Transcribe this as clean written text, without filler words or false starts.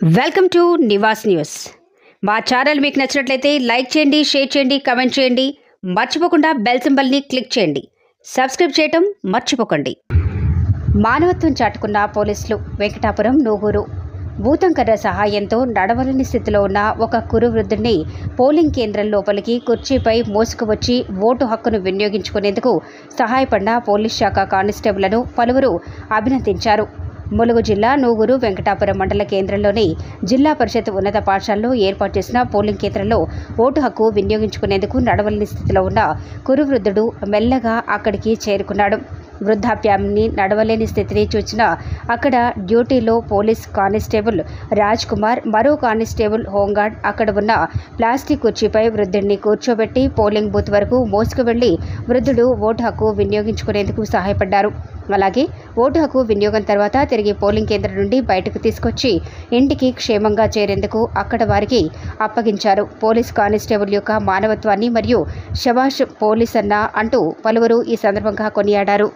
Welcome to Nivas news. మా channel మీకు నచ్చినట్లయితే లైక్ చేయండి, షేర్ చేయండి, కామెంట్ చేయండి. మర్చిపోకుండా బెల్ సింబల్ని క్లిక్ చేయండి. సబ్స్క్రైబ్ చేయటం మర్చిపోకండి. మానవత్వం చాటుకున్న పోలీసులు. వెంకటాపురం నూగూరు భూతంకర్ర సహాయంతో నడవలేని స్థితిలో ఉన్న ఒక కురు వృద్ధుడిని పోలింగ్ కేంద్రం లోపలికి కుర్చీపై మోసుకువచ్చి ఓటు హక్కును వినియోగించుకునేందుకు సహాయపడిన పోలీస్ శాఖ కానిస్టేబుళ్లను పలువురు అభినందించారు. ములుగు జిల్లా నూగూరు వెంకటాపురం మండల కేంద్రంలోని జిల్లా పరిషత్ ఉన్నత పాఠశాలలో ఏర్పాటు చేసిన పోలింగ్ కేంద్రంలో ఓటు హక్కు వినియోగించుకునేందుకు నడవలేని స్థితిలో ఉన్న కురు వృద్ధుడు మెల్లగా అక్కడికి చేరుకున్నాడు. వృద్ధాప్యాన్ని నడవలేని స్థితిని చూసిన అక్కడ డ్యూటీలో పోలీస్ కానిస్టేబుల్ రాజ్ కుమార్, మరో కానిస్టేబుల్ హోంగార్డ్ అక్కడ ఉన్న ప్లాస్టిక్ కుర్చీపై వృద్ధుడిని కూర్చోబెట్టి పోలింగ్ బూత్ వరకు మోసుకు వెళ్లి వృద్ధుడు ఓటు హక్కు వినియోగించుకునేందుకు సహాయపడ్డారు. అలాగే ఓటు హక్కు వినియోగం తర్వాత తిరిగి పోలింగ్ కేంద్రం నుండి బయటకు తీసుకొచ్చి ఇంటికి క్షేమంగా చేరేందుకు అక్కడ వారికి అప్పగించారు. పోలీస్ కానిస్టేబుల్ యొక్క మానవత్వాన్ని మరియు శభాష్ పోలీస్ అన్న అంటూ పలువురు ఈ సందర్భంగా కొనియాడారు.